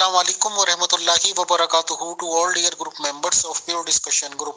Assalamu alaikum wa rahmatullahi wa barakatuhu to all dear group members of Pure Discussion Group.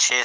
6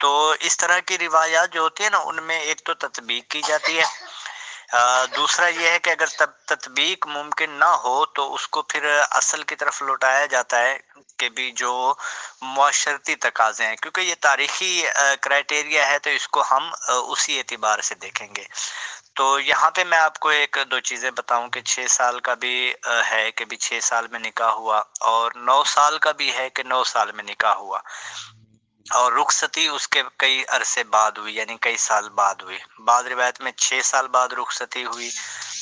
تو اس طرح کی روایات جو ہوتی ہے نا، ان میں ایک تو تطبیق کی جاتی ہے، دوسرا یہ ہے کہ اگر تطبیق ممکن نہ ہو تو اس کو پھر اصل کی طرف لوٹایا جاتا ہے کہ بھی جو معاشرتی تقاضے ہیں، کیونکہ یہ تاریخی کرائٹیریا ہے تو اس کو ہم اسی اعتبار سے دیکھیں گے۔ تو یہاں پہ میں آپ کو ایک دو چیزیں بتاؤں کہ 6 سال کا بھی ہے کہ بھی 6 سال میں نکاح ہوا، اور 9 سال کا بھی ہے کہ 9 سال میں نکاح ہوا، اور رخصتی اس کے کئی عرصے بعد ہوئی، یعنی کئی سال بعد ہوئی۔ بعض روایت میں 6 سال بعد رخصتی ہوئی،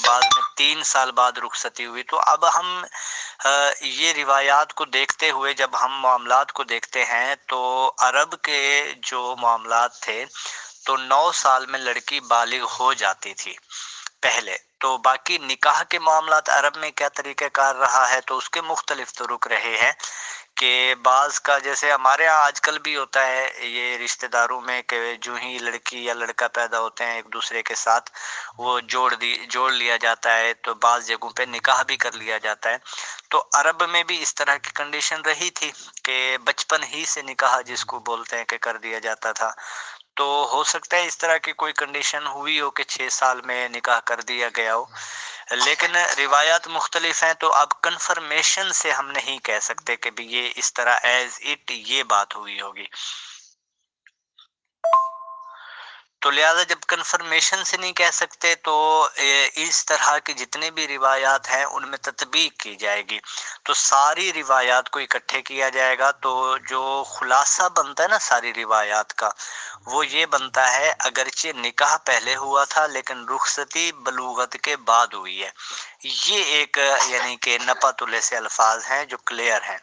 بعض میں 3 سال بعد رخصتی ہوئی۔ تو اب ہم یہ روایات کو دیکھتے ہوئے جب ہم معاملات کو دیکھتے ہیں تو عرب کے جو معاملات تھے تو 9 سال میں لڑکی بالغ ہو جاتی تھی پہلے۔ تو باقی نکاح کے معاملات عرب میں کیا طریقہ کار رہا ہے تو اس کے مختلف طرق رہے ہیں کہ بعض کا جیسے ہمارے یہاں آج کل بھی ہوتا ہے یہ رشتہ داروں میں کہ جو ہی لڑکی یا لڑکا پیدا ہوتے ہیں ایک دوسرے کے ساتھ وہ جوڑ لیا جاتا ہے، تو بعض جگہوں پہ نکاح بھی کر لیا جاتا ہے۔ تو عرب میں بھی اس طرح کی کنڈیشن رہی تھی کہ بچپن ہی سے نکاح جس کو بولتے ہیں کہ کر دیا جاتا تھا۔ تو ہو سکتا ہے اس طرح کی کوئی کنڈیشن ہوئی ہو کہ 6 سال میں نکاح کر دیا گیا ہو، لیکن روایات مختلف ہیں تو اب کنفرمیشن سے ہم نہیں کہہ سکتے کہ بھی یہ اس طرح ایز اٹ یہ بات ہوئی ہوگی۔ تو لہذا جب کنفرمیشن سے نہیں کہہ سکتے تو اس طرح کی جتنے بھی روایات ہیں ان میں تطبیق کی جائے گی، تو ساری روایات کو اکٹھے کیا جائے گا، تو جو خلاصہ بنتا ہے نا ساری روایات کا وہ یہ بنتا ہے اگرچہ نکاح پہلے ہوا تھا لیکن رخصتی بلوغت کے بعد ہوئی ہے۔ یہ ایک یعنی کہ نپا تلے سے الفاظ ہیں جو کلیئر ہیں،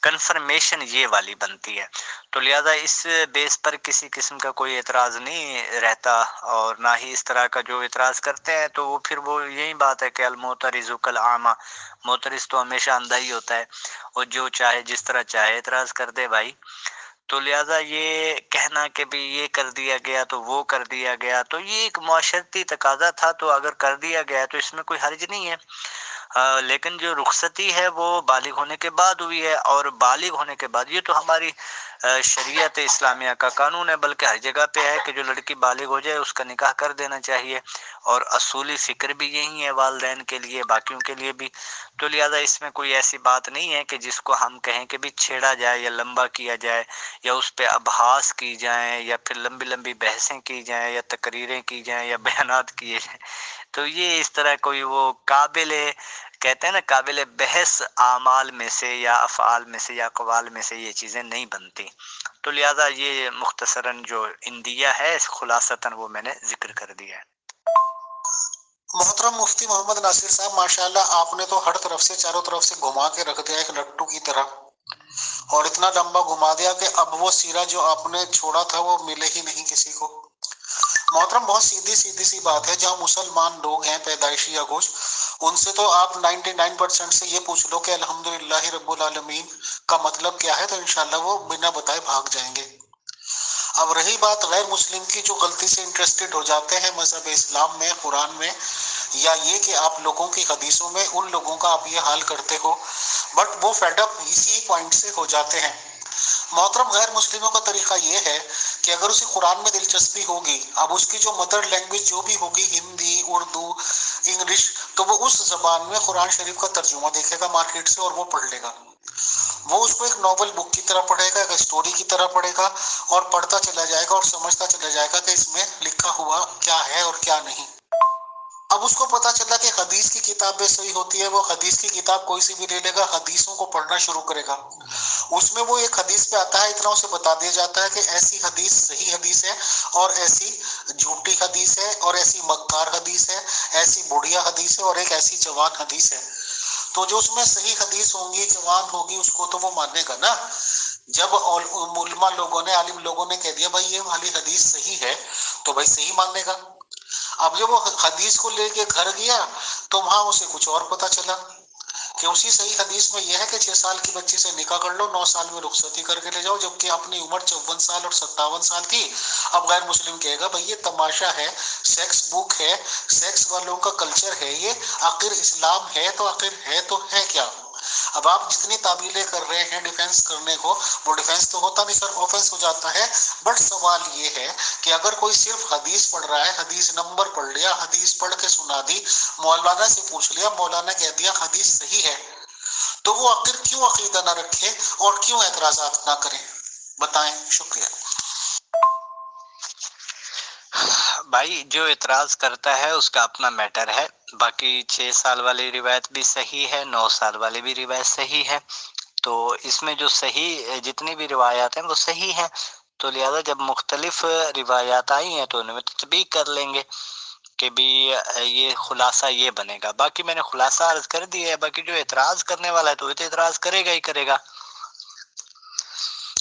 کنفرمیشن یہ والی بنتی ہے۔ تو لہذا اس بیس پر کسی قسم کا کوئی اعتراض نہیں رہتا، اور نہ ہی اس طرح کا جو اعتراض کرتے ہیں تو وہ پھر وہ یہی بات ہے کہ المعترض کالعامہ، معترض تو ہمیشہ اندھا ہی ہوتا ہے، اور جو چاہے جس طرح چاہے اعتراض کر دے بھائی۔ تو لہذا یہ کہنا کہ بھی یہ کر دیا گیا تو وہ کر دیا گیا، تو یہ ایک معاشرتی تقاضا تھا، تو اگر کر دیا گیا تو اس میں کوئی حرج نہیں ہے۔ لیکن جو رخصتی ہے وہ بالغ ہونے کے بعد ہوئی ہے، اور بالغ ہونے کے بعد یہ تو ہماری شریعت اسلامیہ کا قانون ہے، بلکہ ہر جگہ پہ ہے کہ جو لڑکی بالغ ہو جائے اس کا نکاح کر دینا چاہیے، اور اصولی فکر بھی یہی ہے والدین کے لیے باقیوں کے لیے بھی۔ تو لہذا اس میں کوئی ایسی بات نہیں ہے کہ جس کو ہم کہیں کہ بھی چھیڑا جائے یا لمبا کیا جائے یا اس پہ ابحاث کی جائیں یا پھر لمبی لمبی بحثیں کی جائیں یا تقریریں کی جائیں یا بیانات کیے جائیں، تو یہ اس طرح کوئی وہ قابل کہتے ہیں نا قابل بحث اعمال میں سے یا افعال میں سے یا اقوال میں سے یہ چیزیں نہیں بنتی۔ تو لہذا یہ مختصراً جو اندیہ ہے خلاصتاً وہ میں نے ذکر کر دیا ہے۔ محترم مفتی محمد ناصر صاحب، ماشاءاللہ آپ نے تو ہر طرف سے چاروں طرف سے گھما کے رکھ دیا ایک لٹو کی طرح، اور اتنا لمبا گھما دیا کہ اب وہ سیرہ جو آپ نے چھوڑا تھا وہ ملے ہی نہیں کسی کو۔ محترم بہت سیدھی سی بات ہے، جہاں مسلمان لوگ ہیں پیدائشی یا گوش، ان سے تو آپ 99% سے یہ پوچھ لو کہ الحمدللہ رب العالمین کا مطلب کیا ہے، تو انشاءاللہ وہ بنا بتائے بھاگ جائیں گے۔ اب رہی بات غیر مسلم کی جو غلطی سے انٹرسٹڈ ہو جاتے ہیں مذہب اسلام میں، قرآن میں، یا یہ کہ آپ لوگوں کی حدیثوں میں ان لوگوں کا آپ یہ حال کرتے ہو، بٹ وہ فیڈ اپ اسی پوائنٹ سے ہو جاتے ہیں۔ محترم غیر مسلموں کا طریقہ یہ ہے کہ اگر اسے قرآن میں دلچسپی ہوگی، اب اس کی جو مدر لینگویج جو بھی ہوگی، ہندی، اردو، انگلش، تو وہ اس زبان میں قرآن شریف کا ترجمہ دیکھے گا مارکیٹ سے اور وہ پڑھ لے گا۔ وہ اس کو ایک ناول بک کی طرح پڑھے گا، ایک اسٹوری کی طرح پڑھے گا، اور پڑھتا چلا جائے گا اور سمجھتا چلا جائے گا کہ اس میں لکھا ہوا کیا ہے اور کیا نہیں۔ اب اس کو پتا چلا کہ حدیث کی کتابیں صحیح ہوتی ہے، وہ حدیث کی کتاب کوئی سی بھی لے لے گا، حدیثوں کو پڑھنا شروع کرے گا۔ اس میں وہ ایک حدیث پہ آتا ہے، اتنا اسے بتا دیا جاتا ہے کہ ایسی حدیث صحیح حدیث ہے اور ایسی جھوٹی حدیث ہے اور ایسی مکار حدیث ہے، ایسی بڑھیا حدیث ہے اور ایک ایسی جوان حدیث ہے۔ تو جو اس میں صحیح حدیث ہوں گی، جوان ہوگی، اس کو تو وہ مانے گا نا۔ جب علماء لوگوں نے، عالم لوگوں نے کہہ دیا بھائی یہ والی حدیث صحیح ہے، تو بھائی صحیح ماننے گا۔ اب جب وہ حدیث کو لے کے گھر گیا تو وہاں اسے کچھ اور پتا چلا کہ اسی صحیح حدیث میں یہ ہے کہ 6 سال کی بچی سے نکاح کر لو، 9 سال میں رخصتی کر کے لے جاؤ، جبکہ اپنی عمر 54 سال اور 57 سال کی۔ اب غیر مسلم کہے گا بھائی یہ تماشا ہے، سیکس بک ہے، سیکس والوں کا کلچر ہے، یہ آخر اسلام ہے تو آخر ہے تو ہے کیا؟ اب آپ جتنی تعبیلیں کر رہے ہیں ڈیفینس کرنے کو، وہ ڈیفینس تو ہوتا نہیں سر، آفینس ہو جاتا ہے. بٹ سوال یہ ہے کہ اگر کوئی صرف حدیث پڑھ رہا ہے، حدیث نمبر پڑھ لیا، حدیث پڑھ کے سنا دی، مولانا سے پوچھ لیا، مولانا کہہ دیا حدیث صحیح ہے، تو وہ آخر کیوں عقیدہ نہ رکھے اور کیوں اعتراضات نہ کریں؟ بتائیں. شکریہ. بھائی جو اعتراض کرتا ہے اس کا اپنا میٹر ہے، باقی 6 سال والی روایت بھی صحیح ہے، 9 سال والی بھی روایت صحیح ہے، تو اس میں جو صحیح جتنی بھی روایات ہیں وہ صحیح ہیں، تو لہذا جب مختلف روایات آئی ہیں تو ان میں تطبیق کر لیں گے کہ بھی یہ خلاصہ یہ بنے گا. باقی میں نے خلاصہ عرض کر دیا ہے، باقی جو اعتراض کرنے والا ہے تو وہ تو اعتراض کرے گا ہی کرے گا.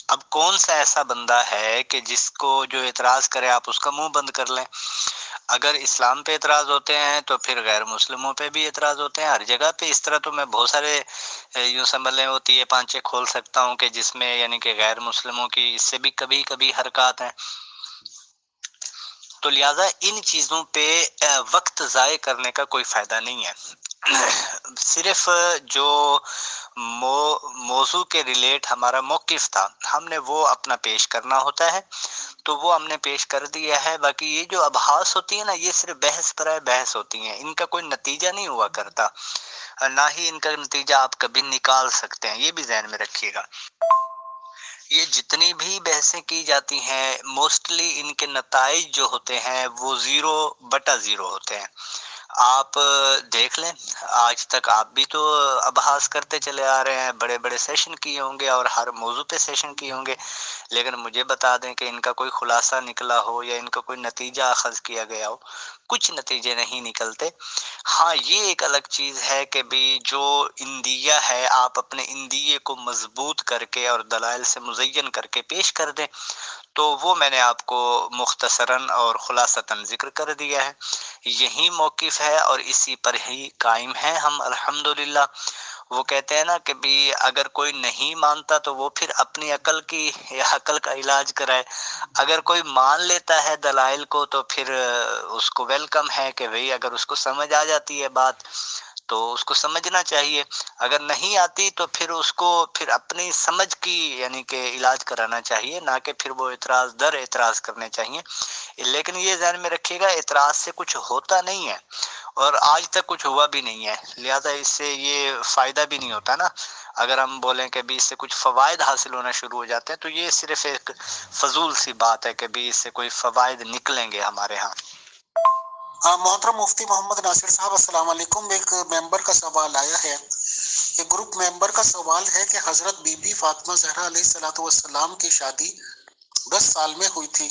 اب کون سا ایسا بندہ ہے کہ جس کو جو اعتراض کرے آپ اس کا منہ بند کر لیں؟ اگر اسلام پہ اعتراض ہوتے ہیں تو پھر غیر مسلموں پہ بھی اعتراض ہوتے ہیں، ہر جگہ پہ. اس طرح تو میں بہت سارے یوں سمجھ لیں ہوتی ہے پانچے کھول سکتا ہوں کہ جس میں یعنی کہ غیر مسلموں کی اس سے بھی کبھی کبھی حرکات ہیں. تو لہٰذا ان چیزوں پہ وقت ضائع کرنے کا کوئی فائدہ نہیں ہے. صرف جو موضوع کے ریلیٹ ہمارا موقف تھا ہم نے وہ اپنا پیش کرنا ہوتا ہے، تو وہ ہم نے پیش کر دیا ہے. باقی یہ جو ابحاث ہوتی ہے نا، یہ صرف بحث برائے بحث ہوتی ہیں، ان کا کوئی نتیجہ نہیں ہوا کرتا، نہ ہی ان کا نتیجہ آپ کبھی نکال سکتے ہیں. یہ بھی ذہن میں رکھیے گا. یہ جتنی بھی بحثیں کی جاتی ہیں موسٹلی ان کے نتائج جو ہوتے ہیں وہ 0/0 ہوتے ہیں. آپ دیکھ لیں، آج تک آپ بھی تو ابحاث کرتے چلے آ رہے ہیں، بڑے بڑے سیشن کیے ہوں گے اور ہر موضوع پہ سیشن کیے ہوں گے، لیکن مجھے بتا دیں کہ ان کا کوئی خلاصہ نکلا ہو یا ان کا کوئی نتیجہ اخذ کیا گیا ہو. کچھ نتیجے نہیں نکلتے. ہاں یہ ایک الگ چیز ہے کہ بھی جو اندیہ ہے آپ اپنے اندیے کو مضبوط کر کے اور دلائل سے مزین کر کے پیش کر دیں، تو وہ میں نے آپ کو مختصراً اور خلاصتاً ذکر کر دیا ہے. یہی موقف ہے اور اسی پر ہی قائم ہیں ہم الحمدللہ. وہ کہتے ہیں نا کہ بھی اگر کوئی نہیں مانتا تو وہ پھر اپنی عقل کی یا عقل کا علاج کرائے. اگر کوئی مان لیتا ہے دلائل کو تو پھر اس کو ویلکم ہے کہ بھئی اگر اس کو سمجھ آ جاتی ہے بات تو اس کو سمجھنا چاہیے، اگر نہیں آتی تو پھر اس کو پھر اپنی سمجھ کی یعنی کہ علاج کرانا چاہیے، نہ کہ پھر وہ اعتراض در اعتراض کرنے چاہیے. لیکن یہ ذہن میں رکھیے گا اعتراض سے کچھ ہوتا نہیں ہے اور آج تک کچھ ہوا بھی نہیں ہے، لہذا اس سے یہ فائدہ بھی نہیں ہوتا نا. اگر ہم بولیں کہ بھی اس سے کچھ فوائد حاصل ہونا شروع ہو جاتے ہیں تو یہ صرف ایک فضول سی بات ہے کہ بھی اس سے کوئی فوائد نکلیں گے ہمارے ہاں. محترم مفتی محمد ناصر صاحب السلام علیکم. ایک ممبر کا سوال آیا ہے، ایک گروپ ممبر کا سوال ہے کہ حضرت بی بی فاطمہ زہرا علیہ الصلوۃ والسلام کی شادی 10 سال میں ہوئی تھی،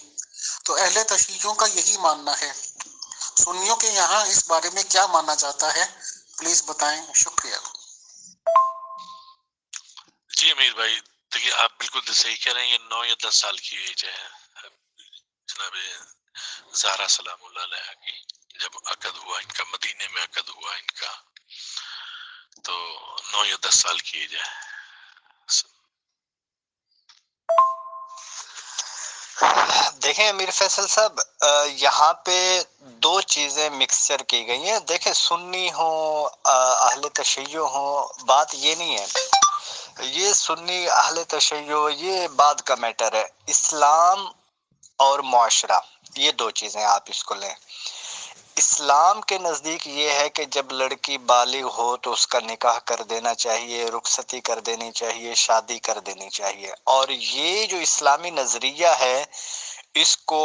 تو اہل تشیعوں کا یہی ماننا ہے، سنیوں کے یہاں اس بارے میں کیا مانا جاتا ہے؟ پلیز بتائیں. شکریہ. جی امیر بھائی، دیکھیے آپ بالکل صحیح کہہ رہے ہیں، یہ 9 یا 10 سال کی ایج ہے جناب زہرا سلام اللہ علیہ کی. جب عقد ہوا ان کا، مدینے میں عقد ہوا ان کا، تو 9 یا 10 سال کی ایج ہے. دیکھیں امیر فیصل صاحب، یہاں پہ 2 چیزیں مکسچر کی گئی ہیں. دیکھیں سنی ہوں اہل تشیع ہوں، بات یہ نہیں ہے. یہ سنی اہل تشیع یہ بات کا میٹر ہے. اسلام اور معاشرہ یہ 2 چیزیں آپ اس کو لیں. اسلام کے نزدیک یہ ہے کہ جب لڑکی بالغ ہو تو اس کا نکاح کر دینا چاہیے، رخصتی کر دینی چاہیے، شادی کر دینی چاہیے. اور یہ جو اسلامی نظریہ ہے اس کو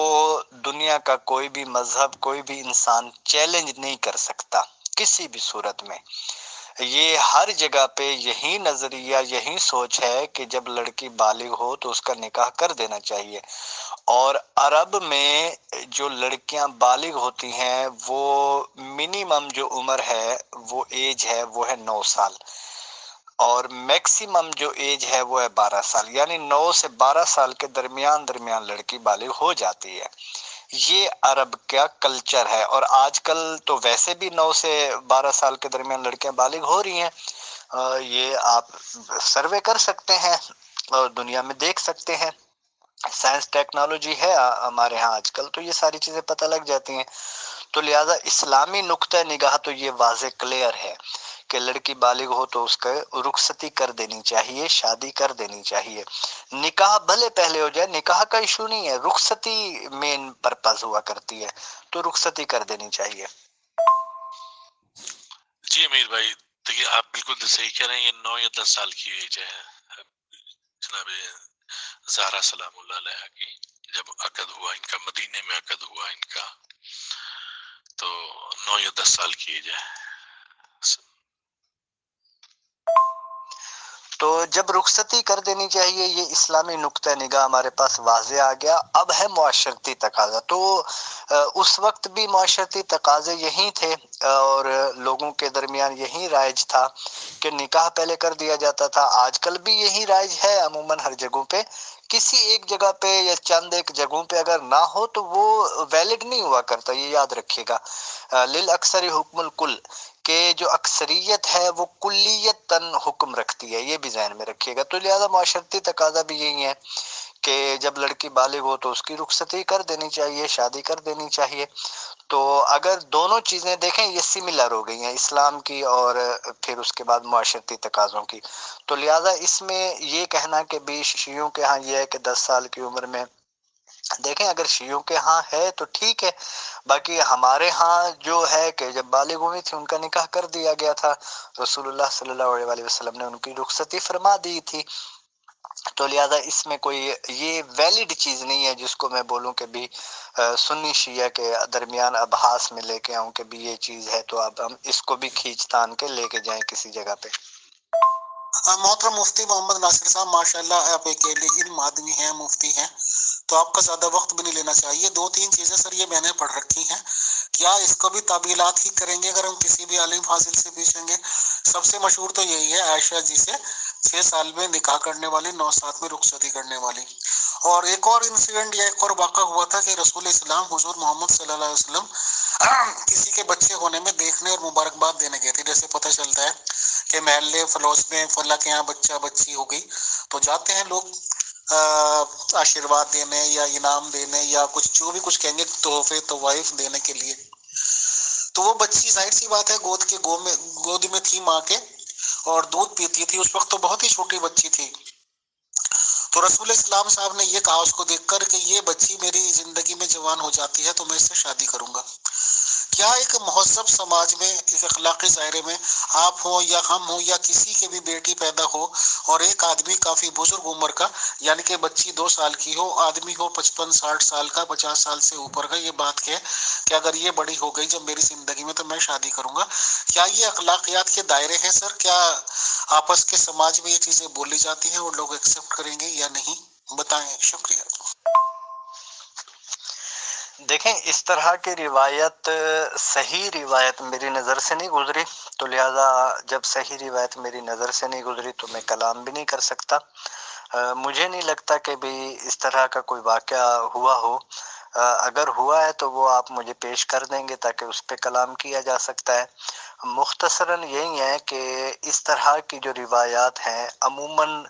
دنیا کا کوئی بھی مذہب، کوئی بھی انسان چیلنج نہیں کر سکتا کسی بھی صورت میں. یہ ہر جگہ پہ یہی نظریہ، یہی سوچ ہے کہ جب لڑکی بالغ ہو تو اس کا نکاح کر دینا چاہیے. اور عرب میں جو لڑکیاں بالغ ہوتی ہیں وہ منیمم جو عمر ہے وہ ایج ہے وہ ہے 9 سال، اور میکسیمم جو ایج ہے وہ ہے 12 سال، یعنی 9 سے 12 سال کے درمیان لڑکی بالغ ہو جاتی ہے. یہ عرب کا کلچر ہے، اور آج کل تو ویسے بھی 9 سے 12 سال کے درمیان لڑکیاں بالغ ہو رہی ہیں. یہ آپ سروے کر سکتے ہیں اور دنیا میں دیکھ سکتے ہیں. سائنس ٹیکنالوجی ہے ہمارے ہاں آج کل، تو یہ ساری چیزیں پتہ لگ جاتی ہیں. تو لہذا اسلامی نقطہ نگاہ تو یہ واضح کلیئر ہے کہ لڑکی بالغ ہو تو اس کا رخصتی کر دینی چاہیے، شادی کر دینی چاہیے، نکاح بھلے پہلے ہو جائے، نکاح کا ایشو نہیں ہے، رخصتی مین پرپز ہوا کرتی ہے، تو رخصتی کر دینی چاہیے۔ جی امیر بھائی دیکھیے آپ بالکل صحیح کہہ رہے ہیں، یہ 9 یا 10 سال کی ایج ہے جناب زہرا سلام اللہ علیہ کی، جب عقد ہوا ان کا، مدینے میں عقد ہوا ان کا، تو 9 یا 10 سال کی ایج ہے۔ تو جب رخصتی کر دینی چاہیے، یہ اسلامی نقطہ نگاہ ہمارے پاس واضح آ گیا۔ اب ہے معاشرتی تقاضا، تو اس وقت بھی معاشرتی تقاضے یہی تھے اور لوگوں کے درمیان یہی رائج تھا کہ نکاح پہلے کر دیا جاتا تھا۔ آج کل بھی یہی رائج ہے عموماً ہر جگہوں پہ، کسی ایک جگہ پہ یا چند ایک جگہوں پہ اگر نہ ہو تو وہ ویلڈ نہیں ہوا کرتا، یہ یاد رکھیے گا۔ للأکثر حکم الکل، کہ جو اکثریت ہے وہ کلیتاً حکم رکھتی ہے، یہ بھی ذہن میں رکھیے گا۔ تو لہذا معاشرتی تقاضا بھی یہی ہے کہ جب لڑکی بالغ ہو تو اس کی رخصتی کر دینی چاہیے، شادی کر دینی چاہیے۔ تو اگر دونوں چیزیں دیکھیں یہ سملر ہو گئی ہیں، اسلام کی اور پھر اس کے بعد معاشرتی تقاضوں کی، تو لہذا اس میں یہ کہنا کہ بھی شیعوں کے ہاں یہ ہے کہ 10 سال کی عمر میں، دیکھیں اگر شیعوں کے ہاں ہے تو ٹھیک ہے، باقی ہمارے ہاں جو ہے کہ جب بالغ ہوئی تھی ان کا نکاح کر دیا گیا تھا، رسول اللہ صلی اللہ علیہ وسلم نے ان کی رخصتی فرما دی تھی، تو لہذا اس میں کوئی یہ ویلڈ چیز نہیں ہے جس کو میں بولوں کہ بھی سنی شیعہ کے درمیان ابحاث میں لے کے آؤں کہ بھی یہ چیز ہے تو اب ہم اس کو بھی کھینچ تان کے لے کے جائیں کسی جگہ پہ۔ محترم مفتی محمد ناصر صاحب، ماشاءاللہ آپ ایک علم آدمی ہیں، مفتی ہیں، تو آپ کا زیادہ وقت بھی نہیں لینا چاہیے۔ 2-3 چیزیں سر یہ میں نے پڑھ رکھی ہیں، کیا اس کو بھی تعبیلات ہی کریں گے اگر ہم کسی بھی عالم فاضل سے پوچھیں گے؟ سب سے مشہور تو یہی ہے، عائشہ جی سے 6 سال میں نکاح کرنے والی، 9 سال میں رخصتی کرنے والی۔ اور ایک اور انسیڈنٹ یا ایک اور واقعہ ہوا تھا کہ رسول اسلام حضور محمد صلی اللہ علیہ وسلم کسی کے بچے ہونے میں دیکھنے اور مبارکباد دینے گئے تھے۔ جیسے پتہ چلتا ہے کہ محلے فلوس میں فلاں کے یہاں بچہ بچی ہو گئی، تو جاتے ہیں لوگ آشیرواد دینے یا انعام دینے یا کچھ جو بھی کچھ کہیں گے، تحفے طوائف دینے کے لیے۔ تو وہ بچی ظاہر سی بات ہے گود میں تھی ماں کے اور دودھ پیتی تھی، اس وقت تو بہت ہی چھوٹی بچی تھی۔ تو رسول اسلام صاحب نے یہ کہا اس کو دیکھ کر کہ یہ بچی میری زندگی میں جوان ہو جاتی ہے تو میں اس سے شادی کروں گا۔ کیا ایک مہذب سماج میں، ایک اخلاقی دائرے میں آپ ہوں یا ہم ہوں یا کسی کے بھی بیٹی پیدا ہو اور ایک آدمی کافی بزرگ عمر کا، یعنی کہ بچی 2 سال کی ہو، آدمی ہو 55-60 سال کا، 50 سال سے اوپر کا، یہ بات کہ اگر یہ بڑی ہو گئی جب میری زندگی میں تو میں شادی کروں گا، کیا یہ اخلاقیات کے دائرے ہیں سر؟ کیا آپس کے سماج میں یہ چیزیں بولی جاتی ہیں اور لوگ ایکسیپٹ کریں گے یا نہیں؟ بتائیں، شکریہ۔ دیکھیں اس طرح کی روایت، صحیح روایت میری نظر سے نہیں گزری، تو لہٰذا جب صحیح روایت میری نظر سے نہیں گزری تو میں کلام بھی نہیں کر سکتا۔ مجھے نہیں لگتا کہ بھی اس طرح کا کوئی واقعہ ہوا ہو، اگر ہوا ہے تو وہ آپ مجھے پیش کر دیں گے تاکہ اس پہ کلام کیا جا سکتا ہے۔ مختصراً یہی ہے کہ اس طرح کی جو روایات ہیں عموماً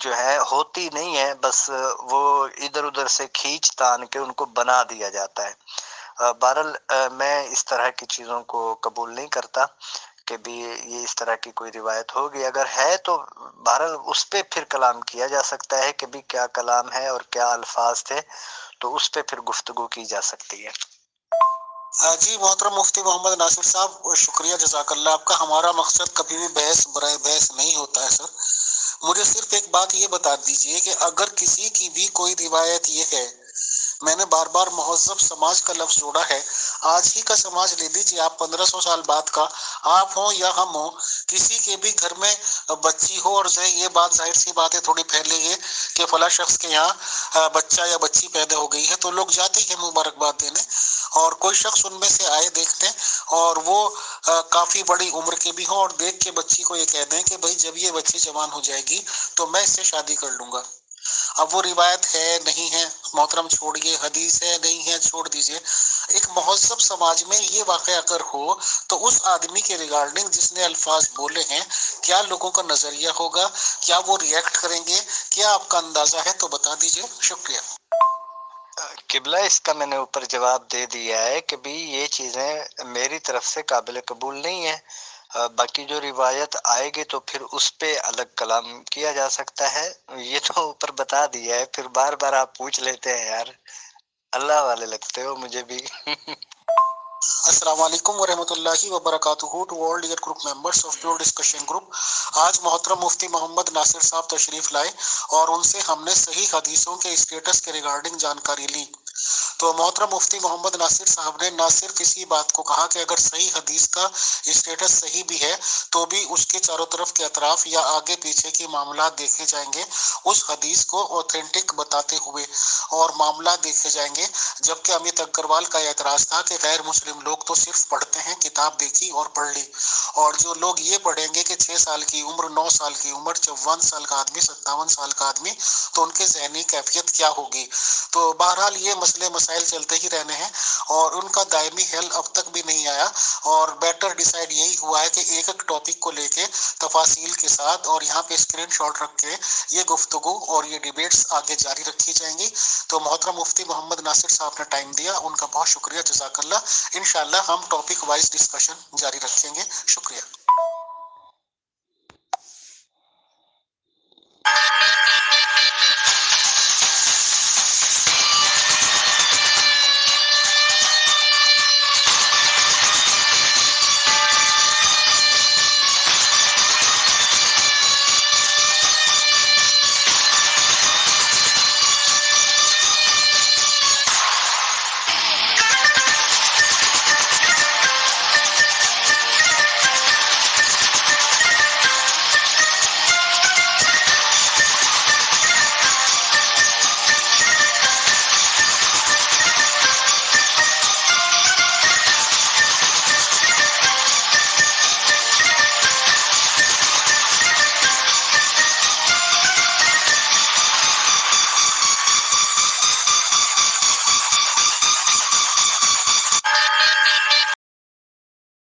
جو ہے ہوتی نہیں ہے، بس وہ ادھر ادھر سے کھینچ تان کے ان کو بنا دیا جاتا ہے۔ بہرحال میں اس طرح کی چیزوں کو قبول نہیں کرتا کہ بھی یہ اس طرح کی کوئی روایت ہوگی، اگر ہے تو بہرحال اس پہ پھر کلام کیا جا سکتا ہے کہ بھی کیا کلام ہے اور کیا الفاظ تھے، تو اس پہ پھر گفتگو کی جا سکتی ہے۔ جی محترم مفتی محمد ناصر صاحب، شکریہ، جزاک اللہ آپ کا۔ ہمارا مقصد کبھی بھی بحث برائے بحث نہیں ہوتا ہے سر۔ مجھے صرف ایک بات یہ بتا دیجئے کہ اگر کسی کی بھی کوئی روایت یہ ہے، میں نے بار بار مہذب سماج کا لفظ جوڑا ہے، آج ہی کا سماج لے لیجیے آپ، 1500 سال بعد کا، آپ ہوں یا ہم ہوں، کسی کے بھی گھر میں بچی ہو اور یہ بات ظاہر سی بات ہے تھوڑی پھیلے گی کہ فلاں شخص کے یہاں بچہ یا بچی پیدا ہو گئی ہے، تو لوگ جاتے ہیں مبارکباد دینے، اور کوئی شخص ان میں سے آئے دیکھتے اور وہ کافی بڑی عمر کے بھی ہوں اور دیکھ کے بچی کو یہ کہہ دیں کہ بھائی جب یہ بچی جوان ہو جائے گی تو میں اس سے شادی کر لوں گا۔ اب وہ روایت ہے نہیں ہے محترم چھوڑیے، حدیث ہے نہیں ہے چھوڑ دیجئے، ایک مہذب سماج میں یہ واقعہ اگر ہو تو اس آدمی کے ریگارڈنگ جس نے الفاظ بولے ہیں کیا لوگوں کا نظریہ ہوگا، کیا وہ ریئیکٹ کریں گے، کیا آپ کا اندازہ ہے تو بتا دیجئے، شکریہ۔ قبلہ اس کا میں نے اوپر جواب دے دیا ہے کہ بھی یہ چیزیں میری طرف سے قابل قبول نہیں ہیں، باقی جو روایت آئے گی تو پھر اس پہ الگ کلام کیا جا سکتا ہے. یہ تو اوپر بتا دیا ہے، پھر بار بار آپ پوچھ لیتے ہیں یار، اللہ والے لگتے ہو مجھے بھی. السلام علیکم ورحمۃ اللہ وبرکاتہ to all dear group members of pure discussion group. آج محترم مفتی محمد ناصر صاحب تشریف لائے اور ان سے ہم نے صحیح حدیثوں کے اسٹیٹس کے ریگارڈنگ جانکاری لی. تو محترم مفتی محمد ناصر صاحب نے نہ صرف اسی بات کو کہا کہ اگر صحیح حدیث کا اسٹیٹس صحیح بھی ہے تو بھی اس کے چاروں طرف کے اطراف یا آگے پیچھے کے معاملات دیکھے جائیں گے اس حدیث کو اوتھینٹک بتاتے ہوئے، اور معاملات دیکھے جائیں گے. جبکہ امیت اگروال کا اعتراض تھا کہ غیر مسلم لوگ تو صرف پڑھتے ہیں، کتاب دیکھی اور پڑھ لی، اور جو لوگ یہ پڑھیں گے کہ 6 سال کی عمر، 9 سال کی عمر، 54 سال کا آدمی، 57 سال کا آدمی، تو ان کے ذہنی کیفیت کیا ہوگی. تو بہرحال یہ مسئلے مسائل چلتے ہی رہنے ہیں اور ان کا دائمی حل اب تک بھی نہیں آیا، اور بیٹر ڈیسائیڈ یہی ہوا ہے کہ ایک ایک ٹاپک کو لے کے تفاصیل کے ساتھ اور یہاں پہ اسکرین شاٹ رکھ کے یہ گفتگو اور یہ ڈیبیٹس آگے جاری رکھی جائیں گی. تو محترم مفتی محمد ناصر صاحب نے ٹائم دیا، ان کا بہت شکریہ، جزاک اللہ. انشاءاللہ ہم ٹاپک وائز ڈسکشن جاری رکھیں گے. شکریہ.